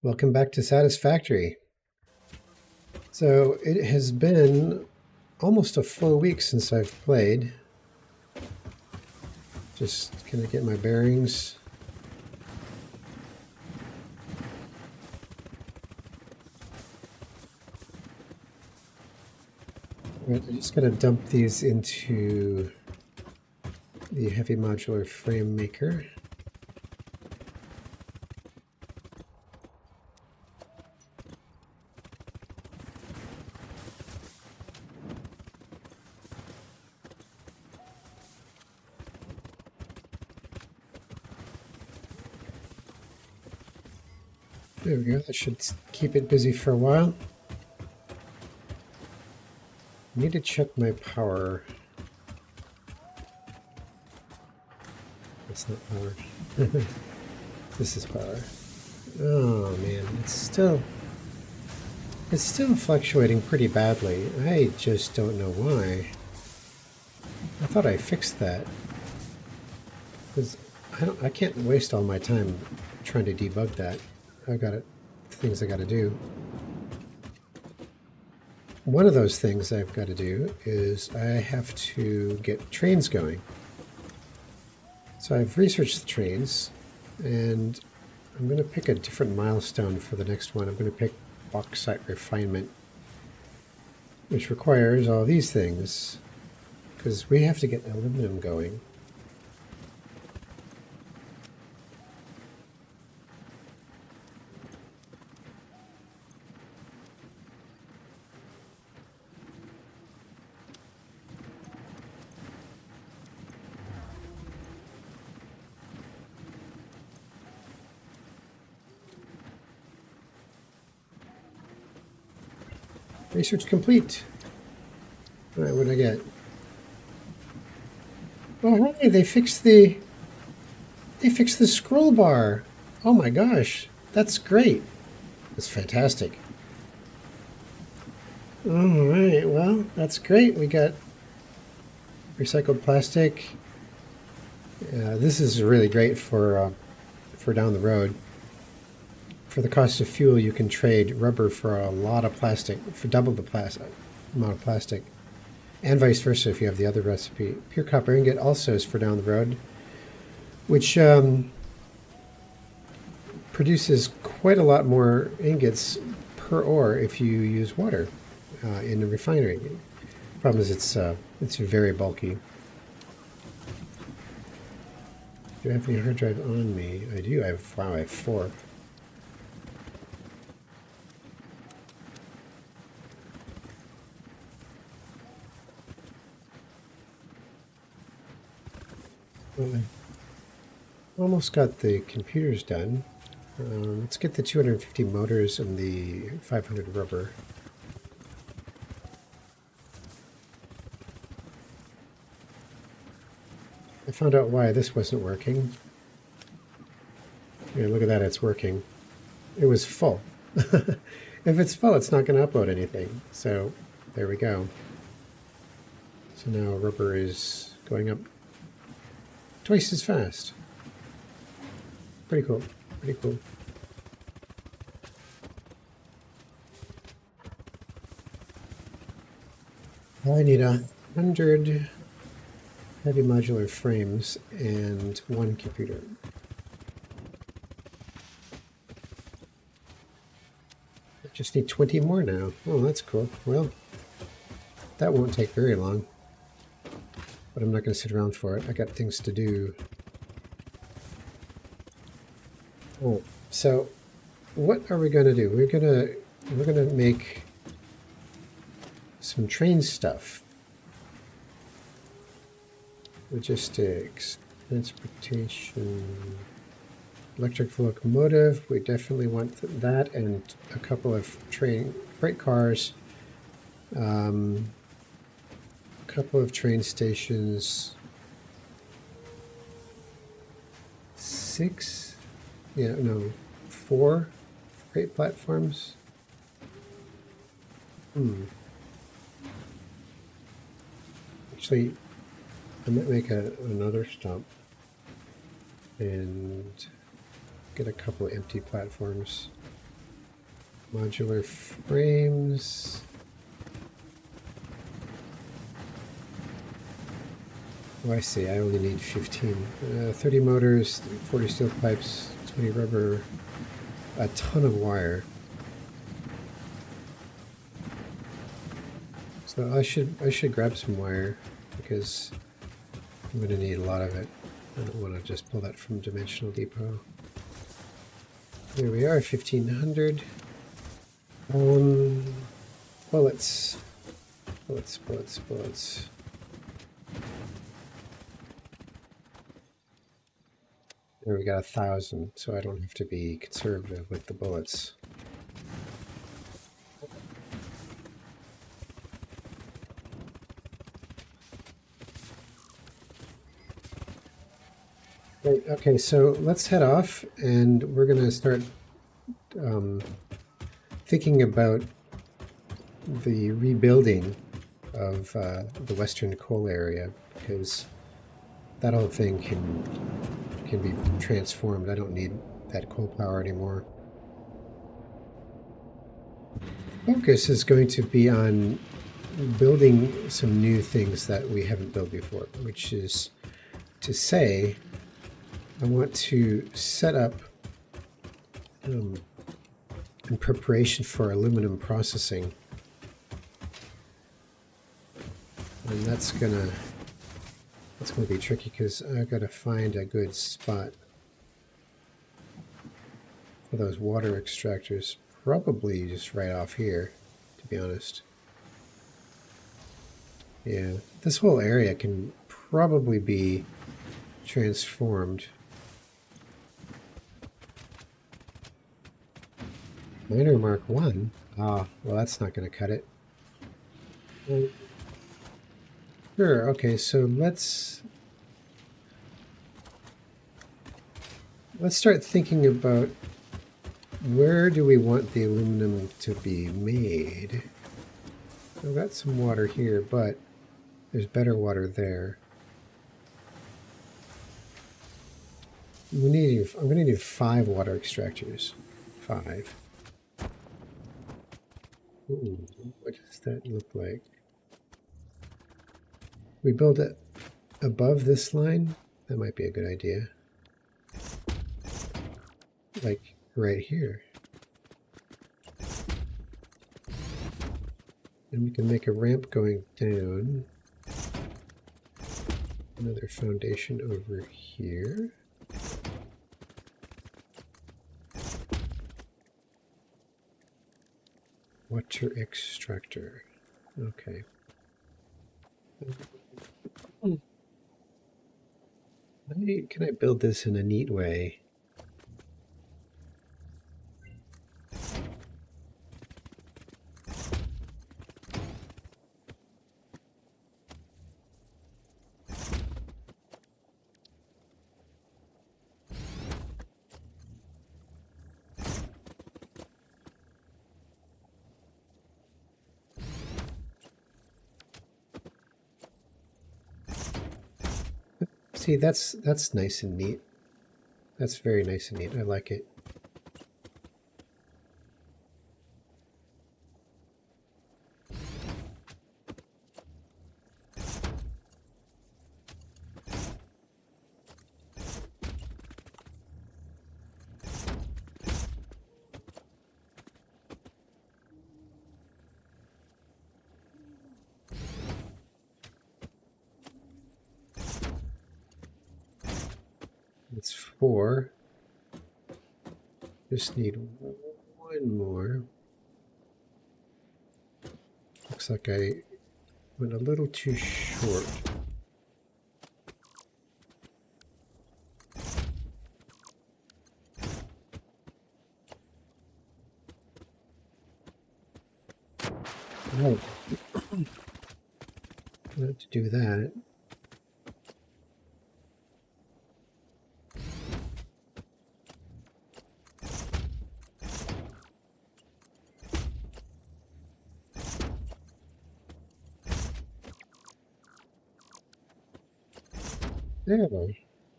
Welcome back to Satisfactory. So it has been almost a full week since I've played. Just gonna get my bearings. Right, I just gotta dump these into the heavy modular frame maker. There we go. That should keep it busy for a while. I need to check my power. That's not power. This is power. Oh man, it's still fluctuating pretty badly. I just don't know why. I thought I fixed that. Because I can't waste all my time trying to debug that. I've got things I got to do. One of those things I've got to do is I have to get trains going. So I've researched the trains, and I'm going to pick a different milestone for the next one. I'm going to pick bauxite refinement, which requires all these things, because we have to get aluminum going. Research complete. All right, what did I get? Oh, hey, they fixed the scroll bar. Oh my gosh, that's great. That's fantastic. All right, well, that's great. We got recycled plastic. This is really great for down the road. For the cost of fuel, you can trade rubber for a lot of plastic, for double the amount of plastic, and vice versa if you have the other recipe. Pure copper ingot also is for down the road, which produces quite a lot more ingots per ore if you use water in the refinery. Problem is it's very bulky. Do I have any hard drive on me? I do. I have 4. Well, I almost got the computers done. Let's get the 250 motors and the 500 rubber. I found out why this wasn't working. Yeah, look at that, it's working. It was full. If it's full, it's not going to upload anything. So there we go. So now rubber is going up twice as fast. Pretty cool. Pretty cool. I need 100 heavy modular frames and 1 computer. I just need 20 more now. Oh, that's cool. Well, that won't take very long. But I'm not going to sit around for it. I got things to do. Oh, so what are we going to do? We're gonna make some train stuff. Logistics, transportation, electric locomotive. We definitely want that, and a couple of freight cars. Couple of train stations. 6? Yeah, no, 4 freight platforms. Actually, I might make another stop and get a couple of empty platforms. Modular frames. Oh, I see. I only need 15. 30 motors, 40 steel pipes, 20 rubber, a ton of wire. So I should grab some wire because I'm going to need a lot of it. I don't want to just pull that from Dimensional Depot. Here we are, 1500. Bullets. Bullets. There we got 1,000, so I don't have to be conservative with the bullets. Right, okay, so let's head off, and we're going to start thinking about the rebuilding of the Western Coal area, because that whole thing can be transformed. I don't need that coal power anymore. Focus is going to be on building some new things that we haven't built before, which is to say, I want to set up in preparation for aluminum processing, and that's gonna be tricky because I've got to find a good spot for those water extractors. Probably just right off here, to be honest. Yeah, this whole area can probably be transformed. Miner Mark 1? Ah, well, that's not going to cut it. Sure, okay, so let's start thinking about where do we want the aluminum to be made. I've got some water here, but there's better water there. I'm going to need 5 water extractors. 5. Ooh, what does that look like? We build it above this line? That might be a good idea. Like right here. And we can make a ramp going down. Another foundation over here. Water extractor. Okay. Can I build this in a neat way? See, that's nice and neat. That's very nice and neat. I like it. It's 4. Just need 1 more. Looks like I went a little too short. Oh, I have to do that. There.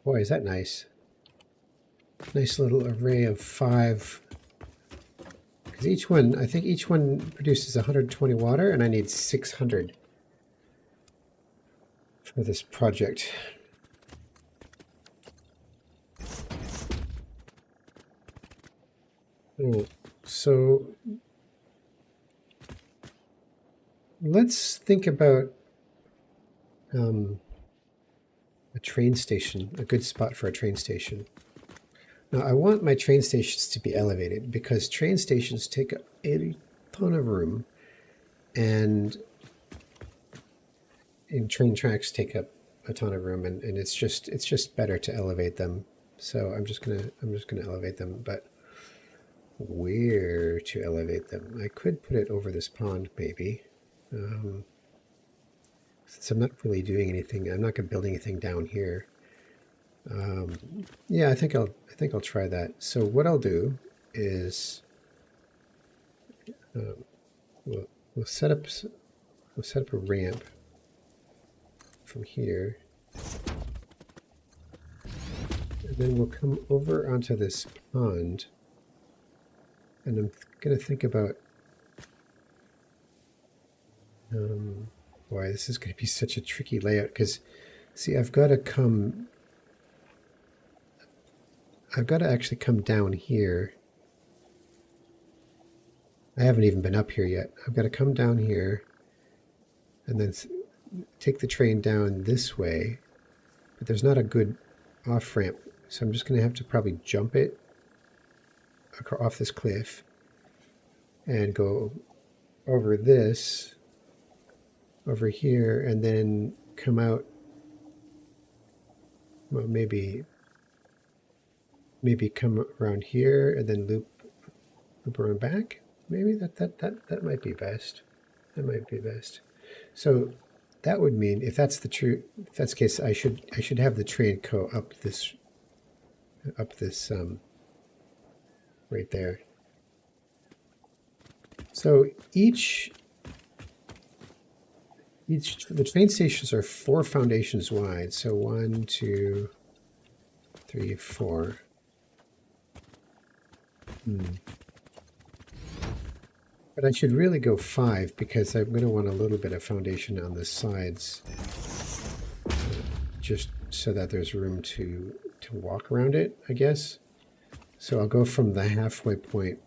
Boy, is that nice. Nice little array of 5 Because each one, I think each one produces 120 water, and I need 600 for this project. Oh, so let's think about a train station, a good spot for a train station. Now, I want my train stations to be elevated because train stations take a ton of room, and train tracks take up a ton of room, and it's just better to elevate them. So I'm just gonna elevate them, but where to elevate them? I could put it over this pond, maybe. Since I'm not really doing anything, I'm not gonna build anything down here. Yeah, I think I'll try that. So what I'll do is we'll, we'll set up a ramp from here, and then we'll come over onto this pond, and I'm gonna think about boy, this is gonna be such a tricky layout because see, I've got to actually come down here. I haven't even been up here yet. I've got to come down here and then take the train down this way, but there's not a good off ramp, so I'm just going to have to probably jump it off this cliff and go over this over here, and then come out. Well, maybe come around here and then loop around back. Maybe that might be best. That might be best. So that would mean if that's the case, I should have the train go up this right there. So the train stations are 4 foundations wide. So 1, 2, 3, 4. But I should really go 5 because I'm going to want a little bit of foundation on the sides, just so that there's room to walk around it, I guess. So I'll go from the halfway point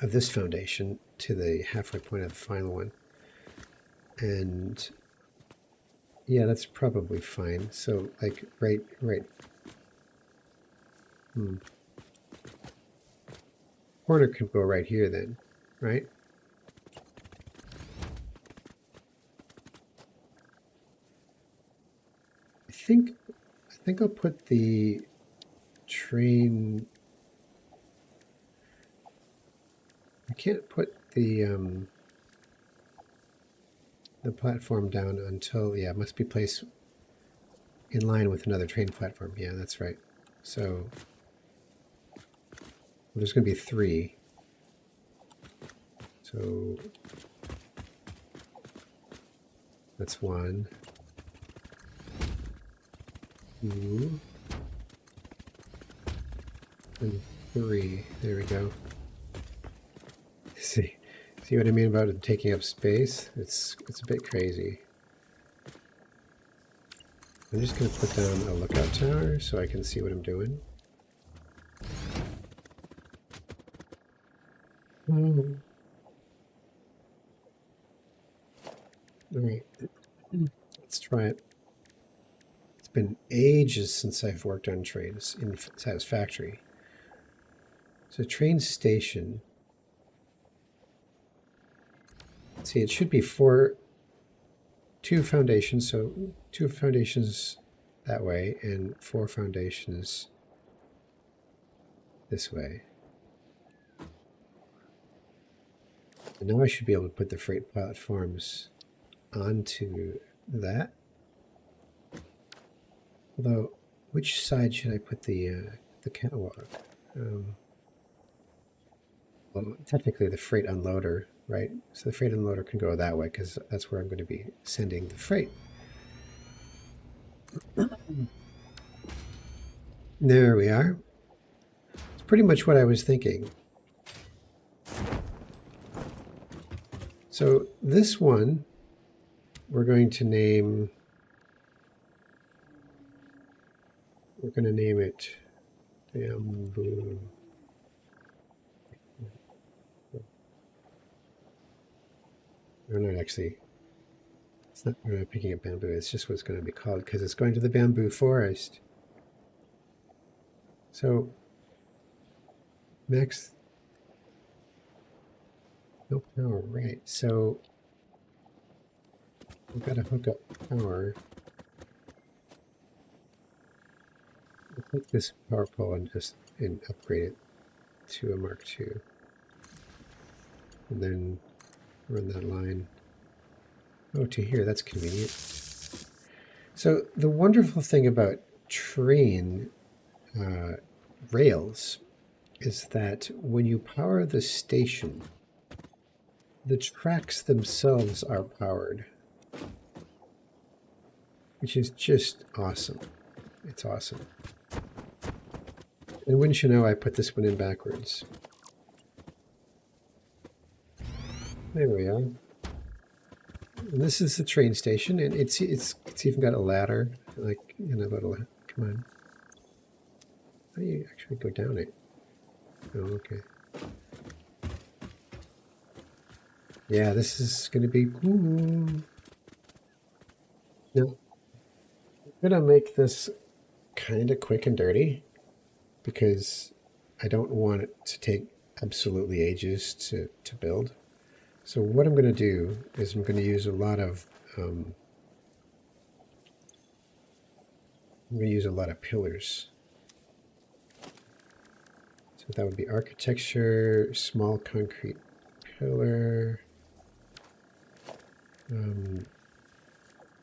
of this foundation to the halfway point of the final one. And yeah, that's probably fine. So like right. Corner could go right here then, right? I think I'll put the train. I can't put the platform down until, yeah, it must be placed in line with another train platform. Yeah, that's right. So there's going to be 3. So that's 1, 2, and 3. There we go. See what I mean about it taking up space? It's a bit crazy. I'm just going to put down a lookout tower so I can see what I'm doing. Oh. All right, let's try it. It's been ages since I've worked on trains in Satisfactory. So train station. Let's see, it should be 2 foundations, so 2 foundations that way and 4 foundations this way. And now I should be able to put the freight platforms onto that. Although, which side should I put the catwalk? Well, technically the freight unloader, right? So the freight unloader can go that way because that's where I'm going to be sending the freight. There we are. It's pretty much what I was thinking. So this one, we're going to name it bamboo. Or not actually. It's not, we're not picking up bamboo. It's just what it's going to be called because it's going to the bamboo forest. So max, no power, right? So we've got to hook up power. We'll take this power pole and just upgrade it to a Mark II, and then run that line. Oh, to here, that's convenient. So the wonderful thing about train rails is that when you power the station, the tracks themselves are powered, which is just awesome. It's awesome. And wouldn't you know, I put this one in backwards. There we are. And this is the train station, and it's even got a ladder, like, you know, little. Come on. How do you actually go down it? Oh, okay. Yeah, this is going to be cool. Now, I'm going to make this kind of quick and dirty because I don't want it to take absolutely ages to build. So what I'm going to do is I'm going to use a lot of pillars. So that would be architecture, small concrete pillar,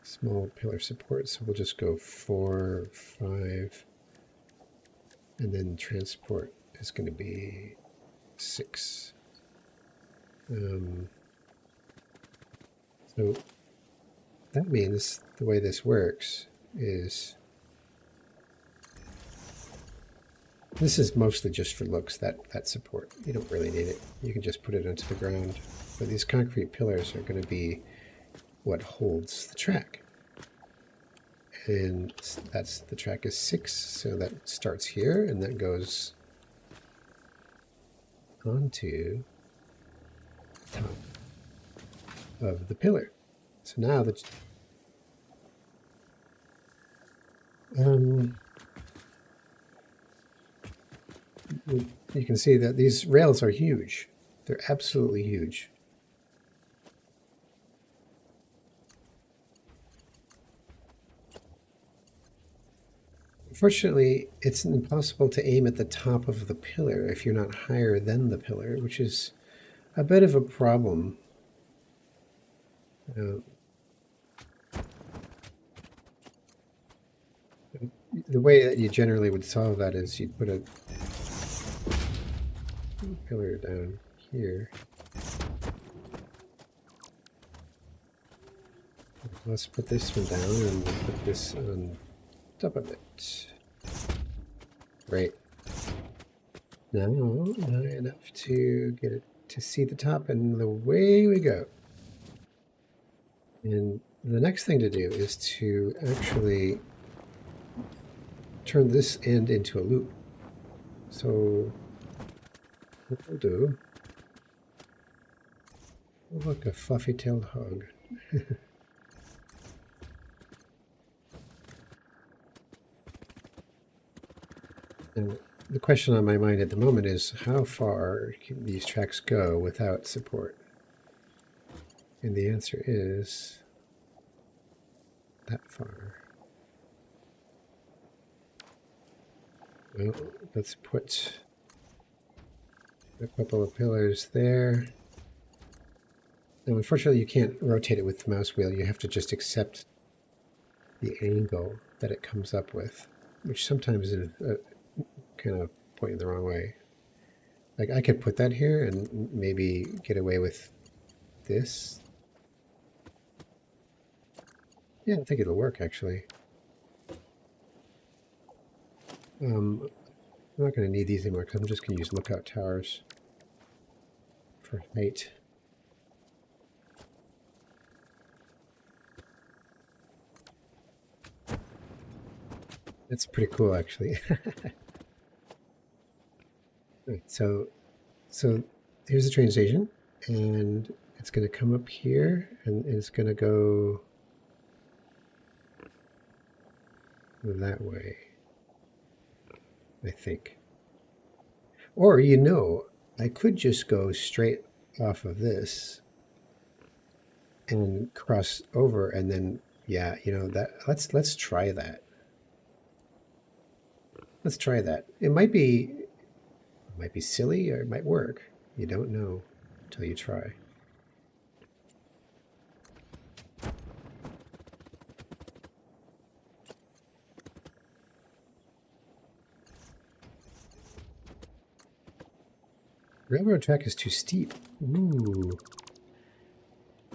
small pillar support. So we'll just go 4, 5, and then transport is going to be 6. So that means the way this works is this is mostly just for looks, that support. You don't really need it. You can just put it onto the ground. But these concrete pillars are going to be what holds the track. And that's the track is 6, so that starts here and that goes onto the top of the pillar. So now that you can see that these rails are huge. They're absolutely huge. Unfortunately, it's impossible to aim at the top of the pillar if you're not higher than the pillar, which is a bit of a problem. The way that you generally would solve that is you'd put a pillar down here. Let's put this one down and we'll put this on top of it. Right. Now, high enough to get it to see the top, and away we go. And the next thing to do is to actually turn this end into a loop. So what we'll do, oh, look, a fluffy-tailed hog. And the question on my mind at the moment is how far can these tracks go without support? And the answer is that far. Well, let's put a couple of pillars there. Now, unfortunately, you can't rotate it with the mouse wheel. You have to just accept the angle that it comes up with, which sometimes is kind of pointing the wrong way. Like I could put that here and maybe get away with this. Yeah, I think it'll work actually. I'm not going to need these anymore because I'm just going to use lookout towers for height. That's pretty cool, actually. Right, so here's the train station, and it's going to come up here, and it's going to go that way, I think. Or, I could just go straight off of this and cross over, and then, yeah, that let's try that. Let's try that. It might be silly or it might work. You don't know until you try. Railroad track is too steep. Ooh.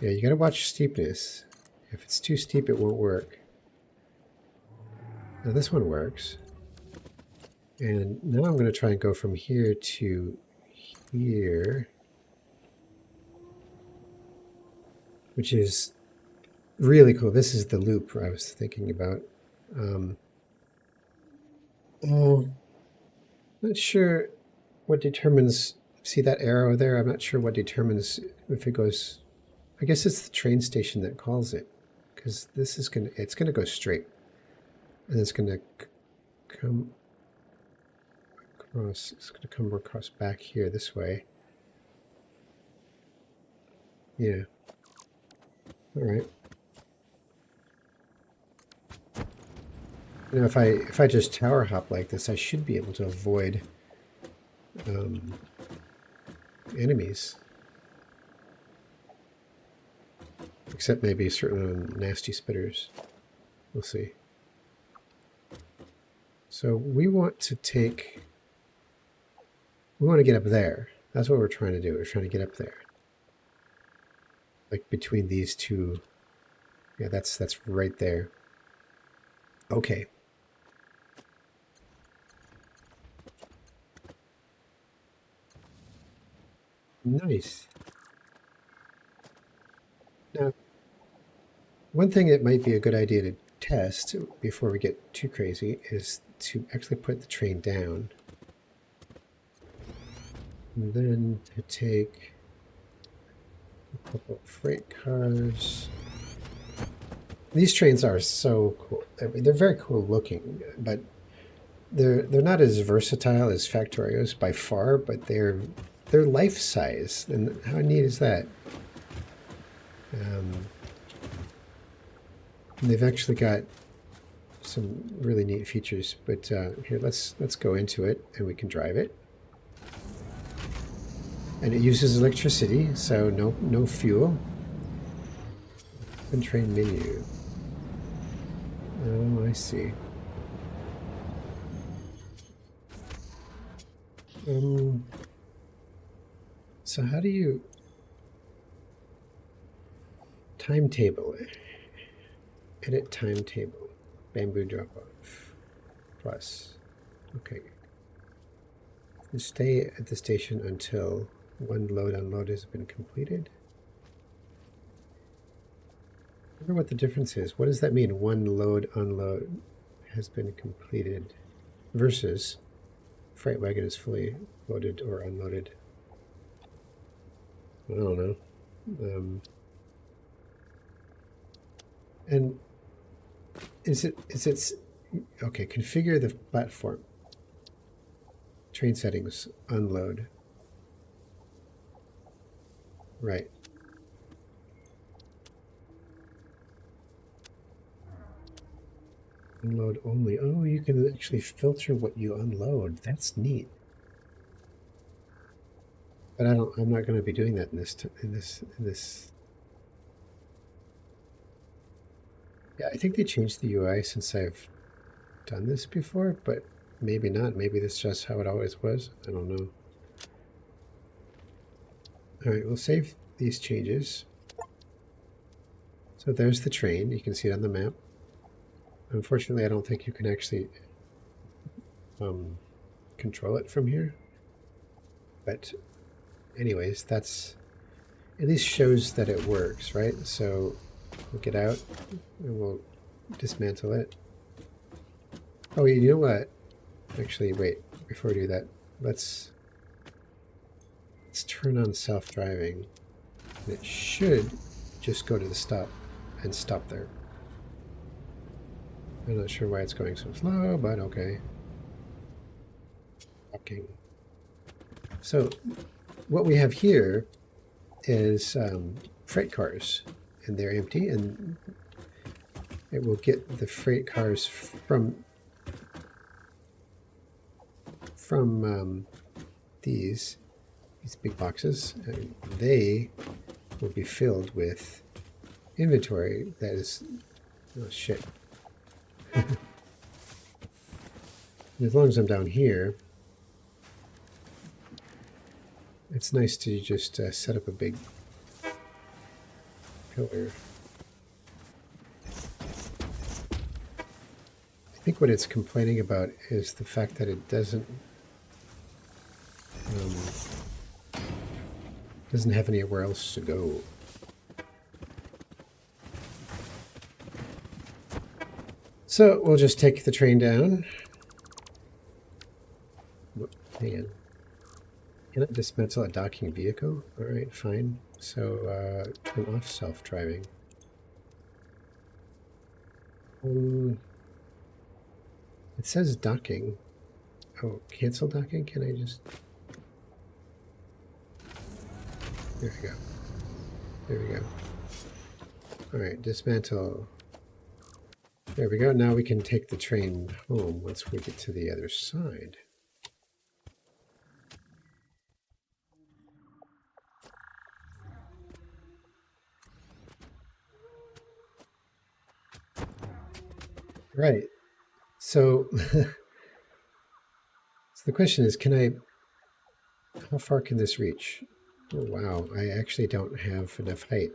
Yeah, you gotta watch steepness. If it's too steep, it won't work. Now this one works. And now I'm gonna try and go from here to here, which is really cool. This is the loop I was thinking about. Oh, not sure what determines, see that arrow there? I'm not sure what determines if it goes, I guess it's the train station that calls it, because this is it's gonna go straight, and it's gonna come across, it's gonna come across back here this way. Yeah. All right. If I just tower hop like this, I should be able to avoid enemies. Except maybe certain nasty spitters. We'll see. So we want to get up there. That's what we're trying to do. We're trying to get up there. Like between these two. Yeah, that's right there. Okay. Nice. Now, one thing that might be a good idea to test before we get too crazy is to actually put the train down. And then to take a couple of freight cars. These trains are so cool. I mean, they're very cool looking, but they're not as versatile as Factorios by far, but they're life size. And how neat is that? And they've actually got some really neat features. But here, let's go into it, and we can drive it. And it uses electricity, so no fuel. Open train menu. Oh, I see. So how do you timetable? Edit timetable. Bamboo drop off. Plus. Okay. Stay at the station until one load unload has been completed. I wonder what the difference is. What does that mean? One load unload has been completed versus freight wagon is fully loaded or unloaded. I don't know. And is it okay? Configure the platform. Train settings. Unload. Right. Unload only. Oh, you can actually filter what you unload. That's neat. But I'm not going to be doing that in this. Yeah, I think they changed the UI since I've done this before, but maybe not. Maybe that's just how it always was. I don't know. All right, we'll save these changes. So there's the train. You can see it on the map. Unfortunately, I don't think you can actually control it from here. But anyways, that's at least shows that it works, right? So we'll get out and we'll dismantle it. Oh, you know what? Actually, wait, before we do that, let's turn on self-driving. And it should just go to the stop and stop there. I'm not sure why it's going so slow, but okay. Okay. So what we have here is freight cars, and they're empty, and it will get the freight cars from these big boxes, and they will be filled with inventory that is, oh shit. As long as I'm down here, it's nice to just set up a big pillar. I think what it's complaining about is the fact that it doesn't have anywhere else to go. So we'll just take the train down. Man, can I dismantle a docking vehicle? All right, fine. So turn off self-driving. It says docking. Oh, cancel docking? Can I just... There we go. There we go. All right, dismantle. There we go. Now we can take the train home once we get to the other side. Right. So, so the question is, how far can this reach? Oh, wow. I actually don't have enough height.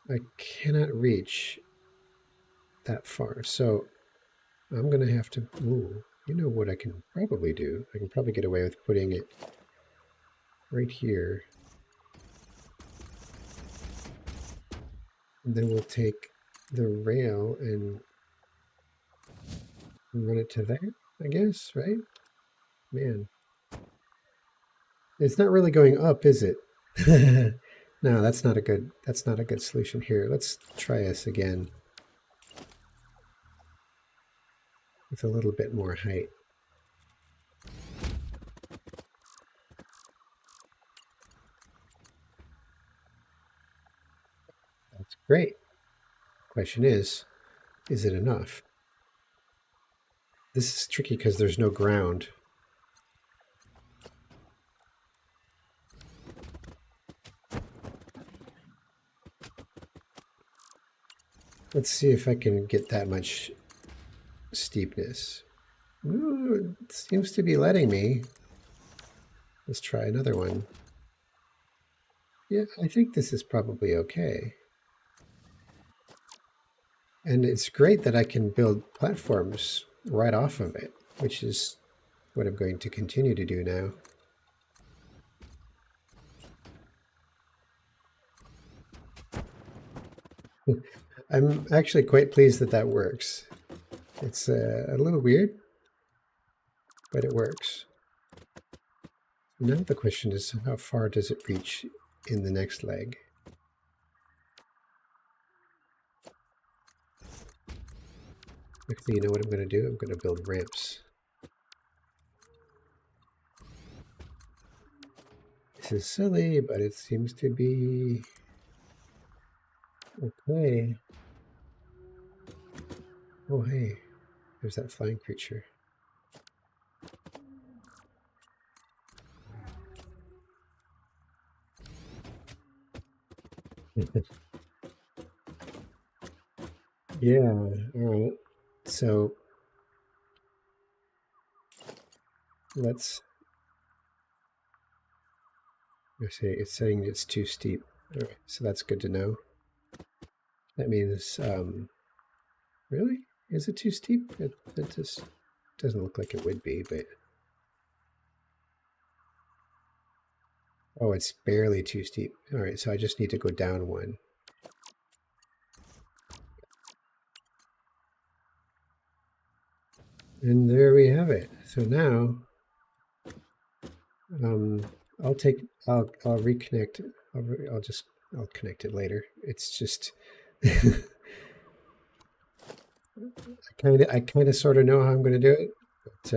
I cannot reach that far. So I'm going to have to, ooh, you know what I can probably do? I can probably get away with putting it right here. And then we'll take the rail and run it to there, I guess, right? Man. It's not really going up, is it? No, that's not a good solution here. Let's try this again with a little bit more height. That's great. Question is it enough? This is tricky because there's no ground. Let's see if I can get that much steepness. Ooh, it seems to be letting me. Let's try another one. Yeah, I think this is probably okay. And it's great that I can build platforms right off of it, which is what I'm going to continue to do now. I'm actually quite pleased that that works. It's a little weird, but it works. Now the question is, how far does it reach in the next leg? Actually, you know what I'm going to do? I'm going to build ramps. This is silly, but it seems to be okay. Oh, hey, there's that flying creature. Yeah, all right. So let's say it's saying it's too steep. All right, so that's good to know. That means, really? Is it too steep? It just doesn't look like it would be, but oh, it's barely too steep. All right, so I just need to go down one. And there we have it. So now I'll reconnect. I'll connect it later. It's just I kind of sort of know how I'm going to do it, but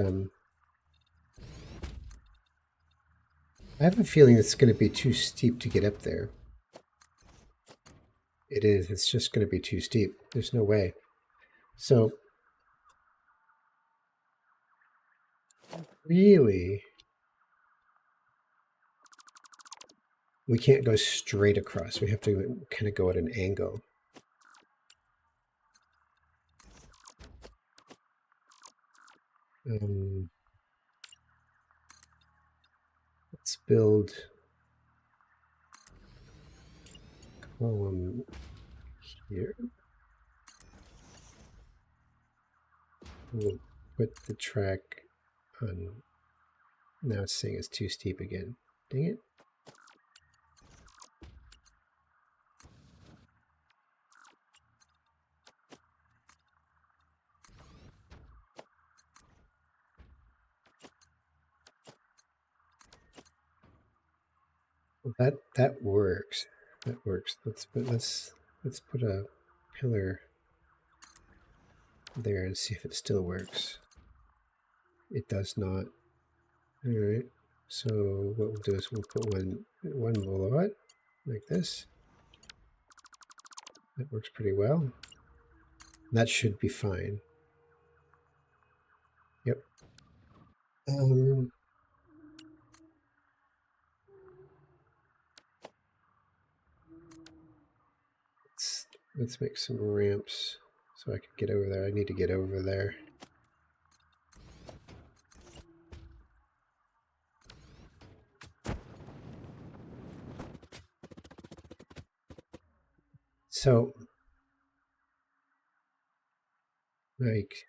I have a feeling it's going to be too steep to get up there. It is. It's just going to be too steep. There's no way. So really, we can't go straight across. We have to kind of go at an angle. Let's build column here. We'll put the track on. Now it's saying it's too steep again. Dang it. Well, that works. That works. Let's put a pillar there and see if it still works. It does not. All right. So what we'll do is we'll put one below it, like this. That works pretty well. That should be fine. Yep. Let's make some ramps so I can get over there. I need to get over there. So, yikes.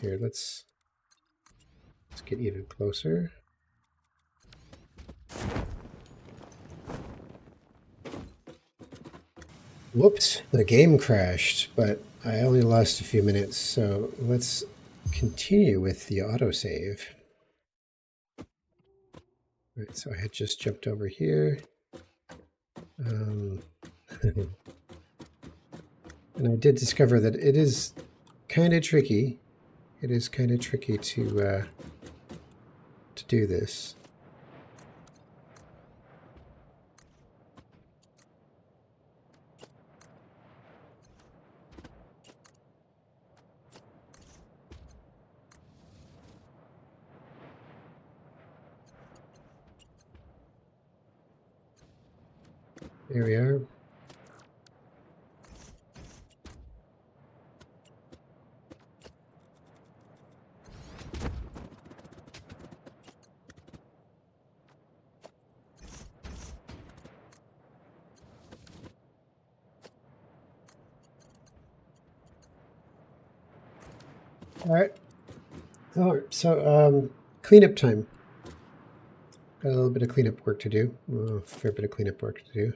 Here, let's get even closer. Whoops, the game crashed, but I only lost a few minutes, so let's continue with the autosave. Right, so I had just jumped over here. And I did discover that it is kind of tricky. It is kind of tricky to do this. There we are. All right. So cleanup time. Got a little bit of cleanup work to do. A fair bit of cleanup work to do.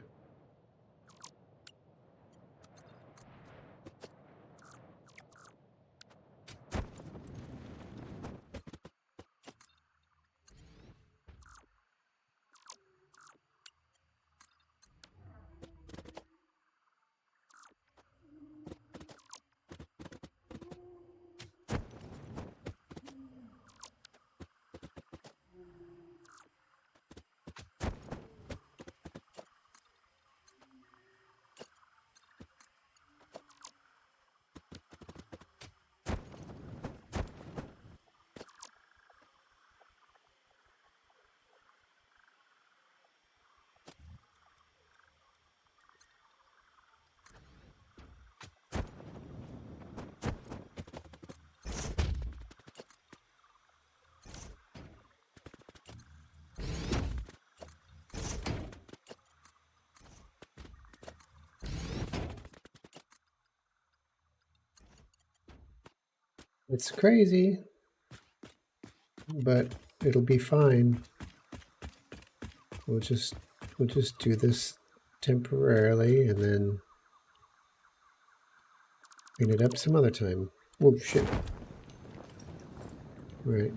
It's crazy, but it'll be fine. We'll just do this temporarily and then clean it up some other time. Oh shit. Right.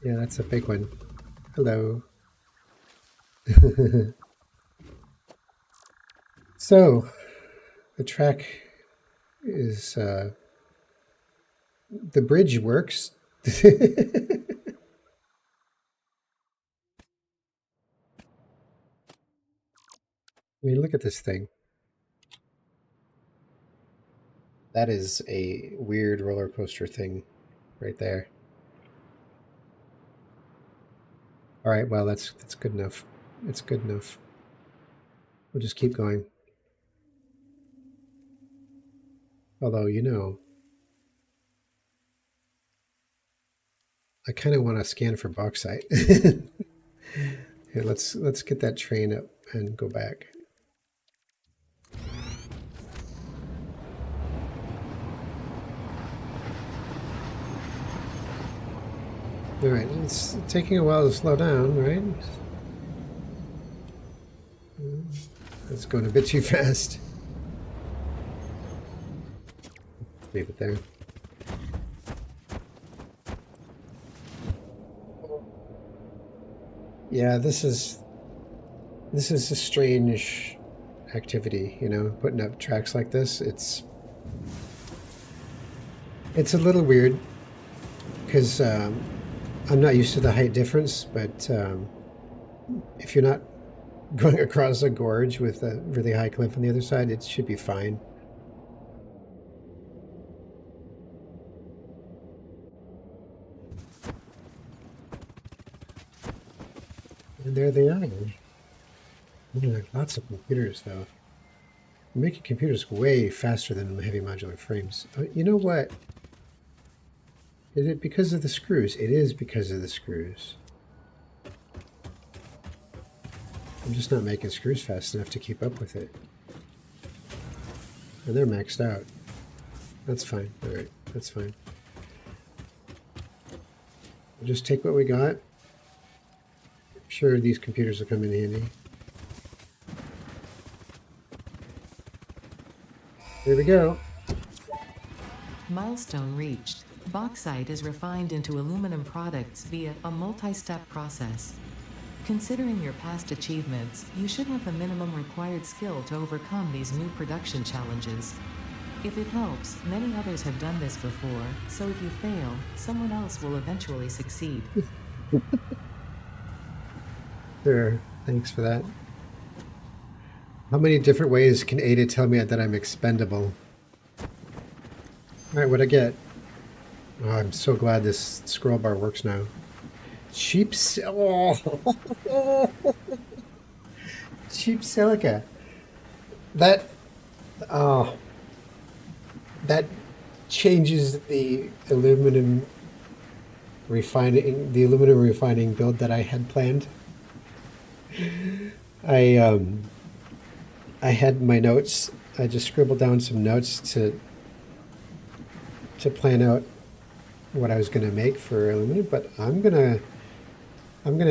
Yeah, that's a big one. Hello. So, the track is, the bridge works. I mean, look at this thing. That is a weird roller coaster thing right there. All right, well, that's good enough. It's good enough. We'll just keep going. Although, I kind of want to scan for bauxite. Here, let's get that train up and go back. All right, it's taking a while to slow down, right? It's going a bit too fast. Leave it there. Yeah, this is a strange activity, putting up tracks like this. It's a little weird because I'm not used to the height difference, but if you're not going across a gorge with a really high cliff on the other side, it should be fine. And there they are. Man, there are lots of computers, though. We're making computers way faster than the heavy modular frames. You know what? Is it because of the screws? It is because of the screws. I'm just not making screws fast enough to keep up with it. And they're maxed out. That's fine. All right, that's fine. We'll just take what we got. I'm sure these computers will come in handy. Here we go. Milestone reached. Bauxite is refined into aluminum products via a multi-step process. Considering your past achievements, you should have the minimum required skill to overcome these new production challenges. If it helps, many others have done this before, so if you fail, someone else will eventually succeed. Sure, thanks for that. How many different ways can Ada tell me that I'm expendable? All right, what'd I get? Oh, I'm so glad this scroll bar works now. Cheap cheap silica. That that changes the aluminum refining build that I had planned. I had my notes. I just scribbled down some notes to plan out what I was going to make for aluminum, but I'm gonna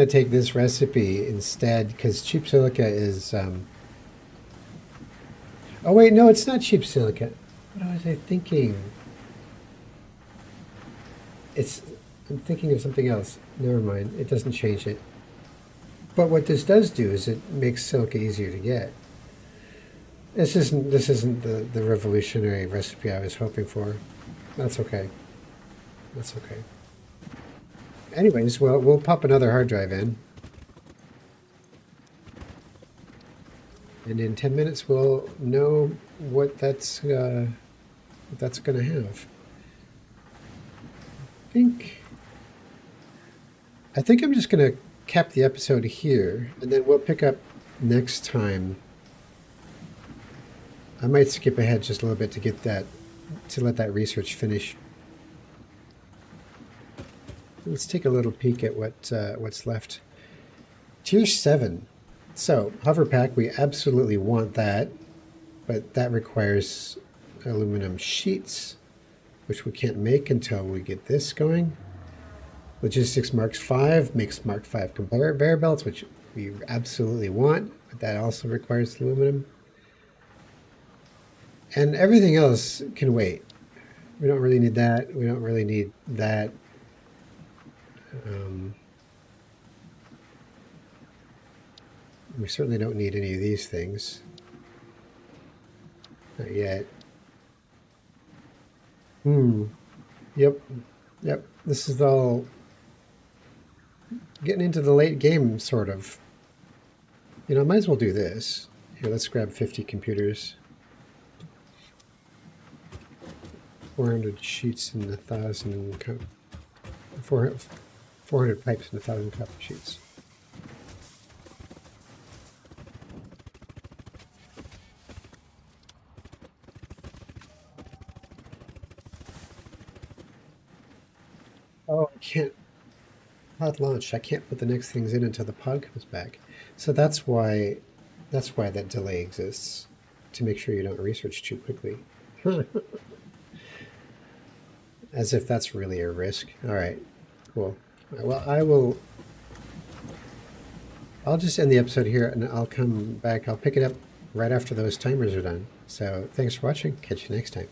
take this recipe instead because cheap silica is. Oh wait, no, it's not cheap silica. What was I thinking? I'm thinking of something else. Never mind. It doesn't change it. But what this does do is it makes silica easier to get. This isn't the revolutionary recipe I was hoping for. That's okay. That's okay. Anyways, well, we'll pop another hard drive in. And in 10 minutes, we'll know what that's going to have. I think I'm just going to cap the episode here, and then we'll pick up next time. I might skip ahead just a little bit to let that research finish. Let's take a little peek at what's left. Tier 7. So, hover pack, we absolutely want that, but that requires aluminum sheets, which we can't make until we get this going. Logistics Mark V makes Mark V conveyor belts, which we absolutely want. but that also requires aluminum. And everything else can wait. We don't really need that. We don't really need that. We certainly don't need any of these things. Not yet. Yep. Yep. This is all getting into the late game, sort of. You know, I might as well do this. Here, let's grab 50 computers. 400 sheets and 1,000... 400 pipes and 1,000 copper sheets. Oh, I can't. Pod launched. I can't put the next things in until the pod comes back. So that's why that delay exists, to make sure you don't research too quickly. As if that's really a risk. All right, cool. Well, I'll just end the episode here, and I'll come back. I'll pick it up right after those timers are done. So thanks for watching. Catch you next time.